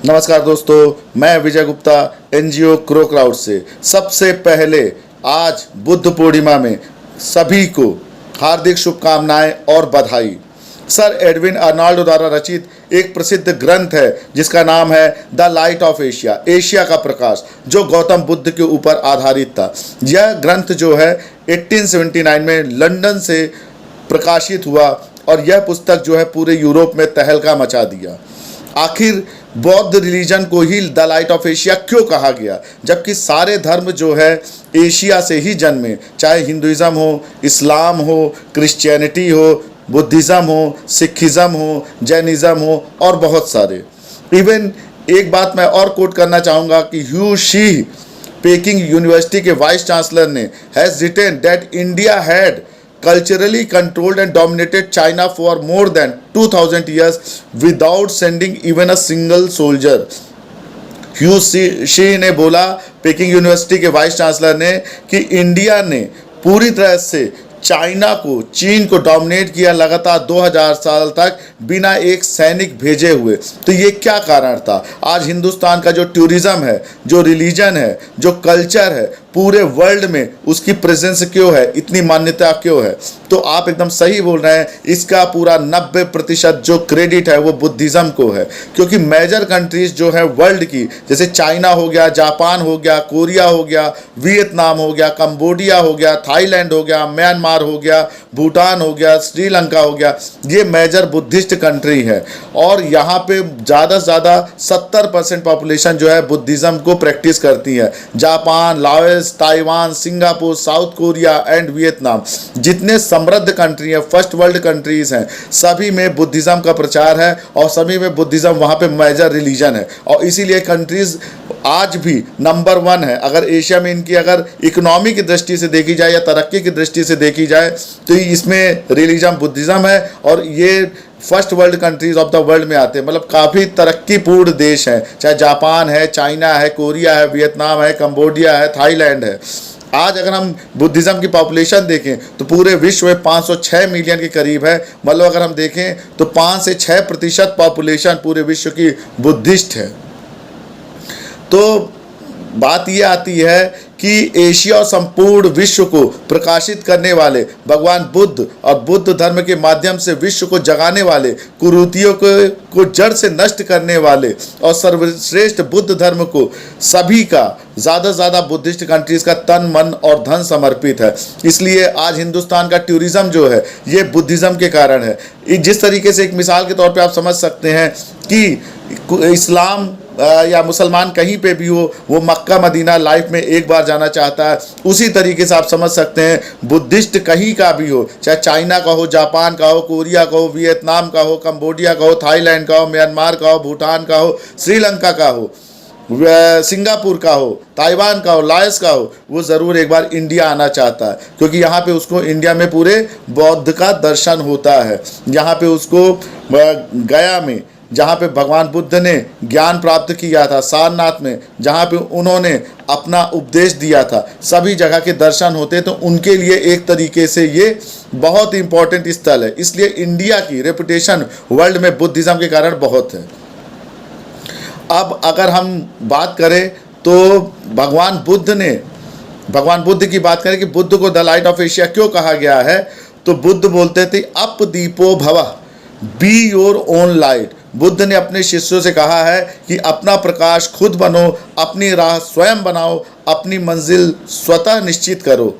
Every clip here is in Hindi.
नमस्कार दोस्तों, मैं Vijay Gupta NGO crow crowd से। सबसे पहले आज बुद्ध पूर्णिमा में सभी को हार्दिक शुभकामनाएं और बधाई। सर एडविन अर्नाल्डो द्वारा रचित एक प्रसिद्ध ग्रंथ है जिसका नाम है the light of Asia, Asia का प्रकाश, जो गौतम बुद्ध के ऊपर आधारित था। यह ग्रंथ जो है 1879 में लंदन से प्रकाशित हुआ और यह पुस्तक जो है पूरे यूरोप में तहलका मचा दिया। आखिर बौद्ध रिलीजन को ही द लाइट ऑफ एशिया क्यों कहा गया, जबकि सारे धर्म जो है एशिया से ही जन्मे, चाहे हिंदुइज्म हो, इस्लाम हो, क्रिश्चियनिटी हो, बुद्धिज़्म हो, सिखिज़्म हो, जैनिज़्म हो और बहुत सारे। इवन एक बात मैं और कोट करना चाहूँगा कि ह्यू शी, पेकिंग यूनिवर्सिटी के वाइस चांसलर ने has written that India had culturally controlled and dominated China for more than 2000 years without sending even a single soldier। Hu Shih ने बोला, पेकिंग यूनिवर्सिटी के वाइस चांसलर ने, कि इंडिया ने पूरी तरह से चाइना को, चीन को डोमिनेट किया लगातार 2000 साल तक बिना एक सैनिक भेजे हुए। तो ये क्या कारण था? आज हिंदुस्तान का जो टूरिज़्म है, जो रिलीजन है, जो कल्चर है, पूरे वर्ल्ड में उसकी प्रेजेंस क्यों है, इतनी मान्यता क्यों है? तो आप एकदम सही बोल रहे हैं। इसका पूरा 90% जो क्रेडिट है वो बुद्धिज़्म को है, क्योंकि मेजर कंट्रीज जो है वर्ल्ड की, जैसे चाइना हो गया, जापान हो गया, कोरिया हो गया, वियतनाम हो गया, कंबोडिया हो गया, थाईलैंड हो गया, म्यांमार हो गया, भूटान हो गया, श्रीलंका हो गया, ये मेजर बुद्धिस्ट कंट्री है। और यहाँ पे ज़्यादा से ज़्यादा 70% पॉपुलेशन जो है बुद्धिज़्म को प्रैक्टिस करती है। Japan, Laos, Taiwan, Singapore, south Korea and Vietnam, जितने समृद्ध कंट्री हैं, फर्स्ट वर्ल्ड कंट्रीज हैं, सभी में बुद्धिज़्म का प्रचार है और सभी में बुद्धिज़्म वहाँ पे मेजर रिलीजन है। और इसीलिए कंट्रीज आज भी नंबर 1 है। अगर एशिया में इनकी अगर इकोनॉमी की दृष्टि से देखी जाए या तरक्की की दृष्टि से देखी जाए तो इसमें रिलीजन बुद्धिज़्म है और ये first world countries of the world में आते हैं। मतलब काफ़ी तरक्कीपूर्ण देश हैं, चाहे जापान है, चाइना है, कोरिया है, वियतनाम है, कंबोडिया है, थाईलैंड है। आज अगर हम बुद्धिज़्म की पॉपुलेशन देखें तो पूरे विश्व में 506 मिलियन के करीब है। मतलब अगर हम देखें तो 5 से 6% पॉपुलेशन पूरे विश्व की बुद्धिस्ट है। तो बात यह आती है कि एशिया और संपूर्ण विश्व को प्रकाशित करने वाले भगवान बुद्ध और बुद्ध धर्म के माध्यम से विश्व को जगाने वाले, कुरीतियों को जड़ से नष्ट करने वाले और सर्वश्रेष्ठ बुद्ध धर्म को सभी का ज़्यादा से ज़्यादा बुद्धिस्ट कंट्रीज का तन, मन और धन समर्पित है। इसलिए आज हिंदुस्तान का टूरिज़्म जो है ये बुद्धिज़्म के कारण है। जिस तरीके से एक मिसाल के तौर पे आप समझ सकते हैं कि इस्लाम या मुसलमान कहीं पे भी हो, वो मक्का मदीना लाइफ में एक बार जाना चाहता है। उसी तरीके से आप समझ सकते हैं बुद्धिस्ट कहीं का भी हो, चाहे चाइना का हो, जापान का हो, कोरिया का हो, वियतनाम का हो, कंबोडिया का हो, थाईलैंड का हो, म्यांमार का हो, भूटान का हो, श्रीलंका का हो, सिंगापुर का हो, ताइवान का हो, लाओस का हो, वो ज़रूर एक बार इंडिया आना चाहता है, क्योंकि यहाँ पे उसको इंडिया में पूरे बौद्ध का दर्शन होता है। यहाँ पे उसको गया में जहाँ पे भगवान बुद्ध ने ज्ञान प्राप्त किया था, सारनाथ में जहाँ पे उन्होंने अपना उपदेश दिया था, सभी जगह के दर्शन होते, तो उनके लिए एक तरीके से ये बहुत इंपॉर्टेंट स्थल है। इसलिए इंडिया की रेपुटेशन वर्ल्ड में बुद्धिज़्म के कारण बहुत है। अब अगर हम बात करें तो भगवान बुद्ध की बात करें कि बुद्ध को द लाइट ऑफ एशिया क्यों कहा गया है, तो बुद्ध बोलते थे अप दीपो भवः, be your own light. Buddha ने अपने शिष्यों से कहा है कि अपना प्रकाश खुद बनो, अपनी राह स्वयं बनाओ, अपनी मंजिल स्वतः निश्चित करो।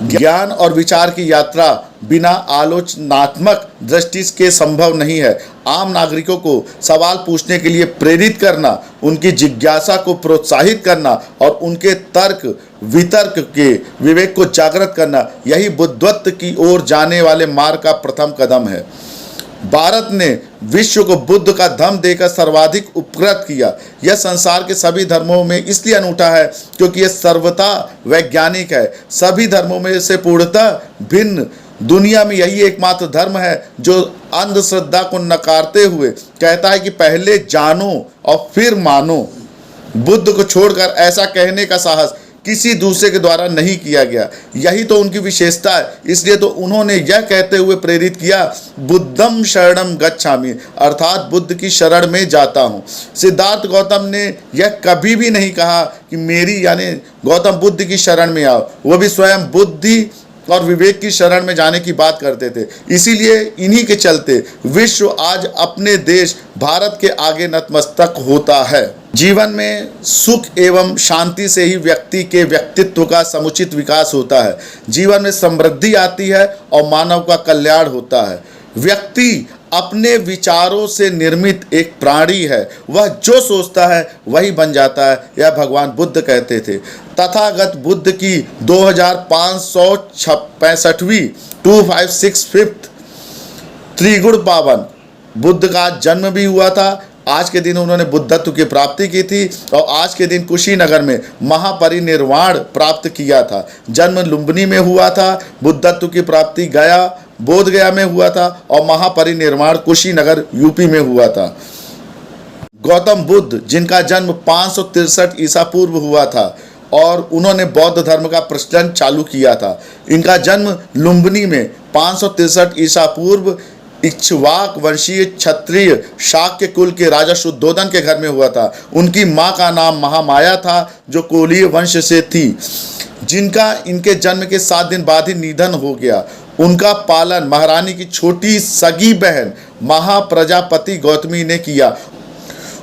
ज्ञान और विचार की यात्रा बिना आलोचनात्मक दृष्टि के संभव नहीं है। आम नागरिकों को सवाल पूछने के लिए प्रेरित करना, उनकी जिज्ञासा को प्रोत्साहित करना और उनके तर्क वितर्क के विवेक को जागृत करना, यही बुद्धत्व की ओर जाने वाले मार्ग का प्रथम कदम है। भारत ने विश्व को बुद्ध का धम्म देकर सर्वाधिक उपकृत किया। यह संसार के सभी धर्मों में इसलिए अनूठा है क्योंकि यह सर्वथा वैज्ञानिक है। सभी धर्मों में से पूर्णतः भिन्न दुनिया में यही एकमात्र धर्म है जो अंधश्रद्धा को नकारते हुए कहता है कि पहले जानो और फिर मानो। बुद्ध को छोड़कर ऐसा कहने का साहस किसी दूसरे के द्वारा नहीं किया गया। यही तो उनकी विशेषता है। इसलिए तो उन्होंने यह कहते हुए प्रेरित किया, बुद्धम शरणम गच्छामि, अर्थात बुद्ध की शरण में जाता हूँ। सिद्धार्थ गौतम ने यह कभी भी नहीं कहा कि मेरी यानी गौतम बुद्ध की शरण में आओ। वो भी स्वयं बुद्धि और विवेक की शरण में जाने की बात करते थे। इसीलिए इन्हीं के चलते विश्व आज अपने देश भारत के आगे नतमस्तक होता है। जीवन में सुख एवं शांति से ही व्यक्ति के व्यक्तित्व का समुचित विकास होता है। जीवन में समृद्धि आती है और मानव का कल्याण होता है। व्यक्ति अपने विचारों से निर्मित एक प्राणी है। वह जो सोचता है वही बन जाता है, यह भगवान बुद्ध कहते थे। तथागत बुद्ध की 2565वीं 2565th त्रिगुण पावन बुद्ध का जन्म भी हुआ था। आज के दिन उन्होंने बुद्धत्व की प्राप्ति की थी और आज के दिन कुशीनगर में महापरिनिर्वाण प्राप्त किया था। जन्म लुम्बिनी में हुआ था, बुद्धत्व की प्राप्ति गया बोध गया में हुआ था और महापरिनिर्वाण कुशीनगर यूपी में हुआ था। गौतम बुद्ध जिनका जन्म 563 ईसा पूर्व हुआ था और उन्होंने बौद्ध धर्म का प्रचलन चालू किया था। इनका जन्म लुम्बिनी में 563 ईसा पूर्व इक्ष्वाक वंशीय क्षत्रिय शाक्य कुल के राजा शुद्धोदन के घर में हुआ था। उनकी मां का नाम महामाया था जो कोलीय वंश से थी, जिनका इनके जन्म के 7 दिन बाद ही निधन हो गया। उनका पालन महारानी की छोटी सगी बहन महाप्रजापति गौतमी ने किया।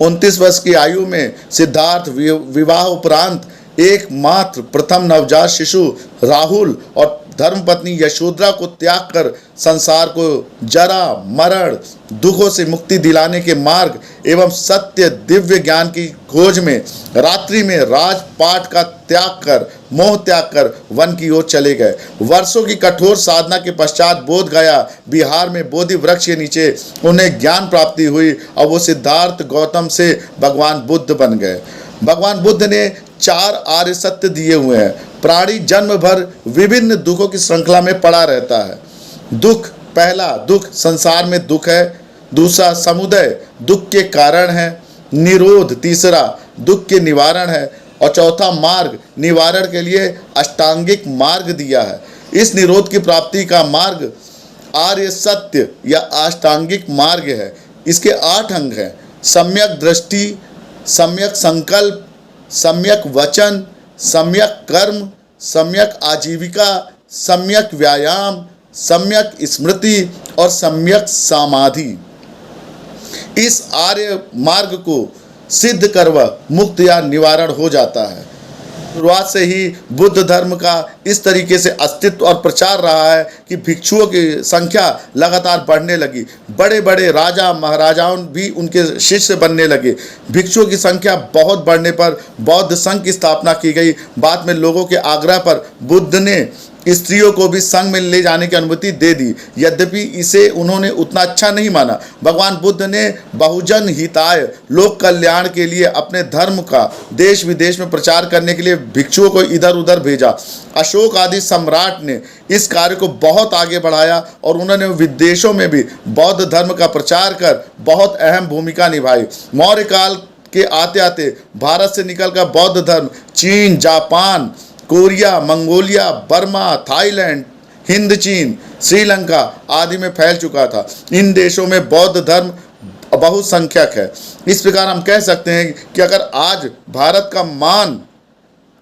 29 वर्ष की आयु में सिद्धार्थ विवाह उपरांत एकमात्र प्रथम नवजात शिशु राहुल और धर्मपत्नी यशोधरा को त्याग कर संसार को जरा मरण दुखों से मुक्ति दिलाने के मार्ग एवं सत्य दिव्य ज्ञान की खोज में रात्रि में राजपाट का त्याग कर मोह त्याग कर वन की ओर चले गए। वर्षों की कठोर साधना के पश्चात बोध गया बिहार में बोधि वृक्ष के नीचे उन्हें ज्ञान प्राप्ति हुई और वो सिद्धार्थ गौतम से भगवान बुद्ध बन गए। भगवान बुद्ध ने 4 आर्य सत्य दिए हुए हैं। प्राणी जन्म भर विभिन्न दुखों की श्रृंखला में पड़ा रहता है। दुख, पहला दुख संसार में दुख है, दूसरा समुदय दुख के कारण है, निरोध तीसरा दुख के निवारण है और चौथा मार्ग निवारण के लिए अष्टांगिक मार्ग दिया है। इस निरोध की प्राप्ति का मार्ग आर्य सत्य या अष्टांगिक मार्ग है। इसके 8 अंग हैं: सम्यक दृष्टि, सम्यक संकल्प, सम्यक वचन, सम्यक कर्म, सम्यक आजीविका, सम्यक व्यायाम, सम्यक स्मृति और सम्यक समाधि। इस आर्य मार्ग को सिद्ध कर वह मुक्त या निवारण हो जाता है। शुरुआत से ही बुद्ध धर्म का इस तरीके से अस्तित्व और प्रचार रहा है कि भिक्षुओं की संख्या लगातार बढ़ने लगी। बड़े बड़े राजा महाराजाओं भी उनके शिष्य बनने लगे। भिक्षुओं की संख्या बहुत बढ़ने पर बौद्ध संघ की स्थापना की गई। बाद में लोगों के आग्रह पर बुद्ध ने स्त्रियों को भी संघ में ले जाने की अनुमति दे दी, यद्यपि इसे उन्होंने उतना अच्छा नहीं माना। भगवान बुद्ध ने बहुजन हिताय लोक कल्याण के लिए अपने धर्म का देश विदेश में प्रचार करने के लिए भिक्षुओं को इधर उधर भेजा। अशोक आदि सम्राट ने इस कार्य को बहुत आगे बढ़ाया और उन्होंने विदेशों में भी बौद्ध धर्म का प्रचार कर बहुत अहम भूमिका निभाई। मौर्य काल के आते आते भारत से निकलकर बौद्ध धर्म चीन, Japan, Korea, Mongolia, Burma, Thailand, Hind चीन, श्रीलंका आदि में फैल चुका था। इन देशों में बौद्ध धर्म बहुसंख्यक है। इस प्रकार हम कह सकते हैं कि अगर आज भारत का मान,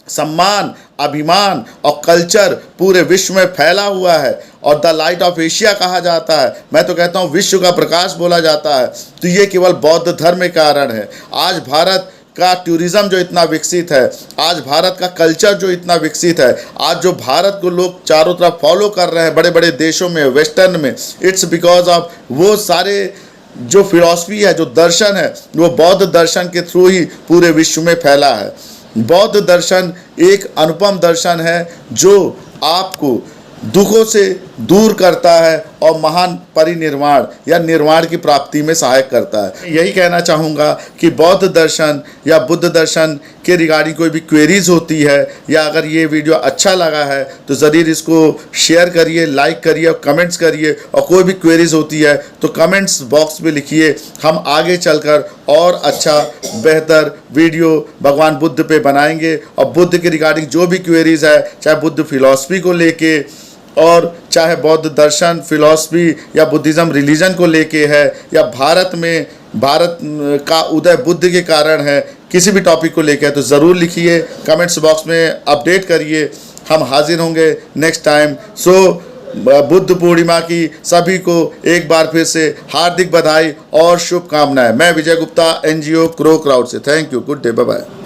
सम्मान, अभिमान और कल्चर पूरे विश्व में फैला हुआ है और द लाइट ऑफ एशिया कहा जाता है, मैं तो कहता हूँ विश्व का प्रकाश बोला जाता है, तो ये केवल बौद्ध धर्म के कारण है। आज भारत का टूरिज्म जो इतना विकसित है, आज भारत का कल्चर जो इतना विकसित है, आज जो भारत को लोग चारों तरफ फॉलो कर रहे हैं बड़े बड़े देशों में, वेस्टर्न में, इट्स बिकॉज ऑफ वो सारे जो फिलॉसफी है, जो दर्शन है, वो बौद्ध दर्शन के थ्रू ही पूरे विश्व में फैला है। बौद्ध दर्शन एक अनुपम दर्शन है जो आपको दुखों से दूर करता है और महान परिनिर्वाण या निर्वाण की प्राप्ति में सहायक करता है। यही कहना चाहूँगा कि बौद्ध दर्शन या बुद्ध दर्शन के रिगार्डिंग कोई भी क्वेरीज होती है या अगर ये वीडियो अच्छा लगा है तो ज़रूर इसको शेयर करिए, लाइक करिए और कमेंट्स करिए, और कोई भी क्वेरीज होती है तो कमेंट्स बॉक्स में लिखिए। हम आगे चलकर और अच्छा बेहतर वीडियो भगवान बुद्ध पे बनाएंगे और बुद्ध के रिगार्डिंग जो भी क्वेरीज है, चाहे बुद्ध फिलॉसफी को लेके और चाहे बौद्ध दर्शन फिलॉसफी या बुद्धिज़्म रिलीजन को लेके है या भारत में भारत का उदय बुद्ध के कारण है, किसी भी टॉपिक को लेके है तो ज़रूर लिखिए, कमेंट्स बॉक्स में अपडेट करिए। हम हाजिर होंगे नेक्स्ट टाइम। बुद्ध पूर्णिमा की सभी को एक बार फिर से हार्दिक बधाई और शुभकामनाएं। मैं Vijay Gupta, NGO crow crowd से। Thank you, good day, bye bye.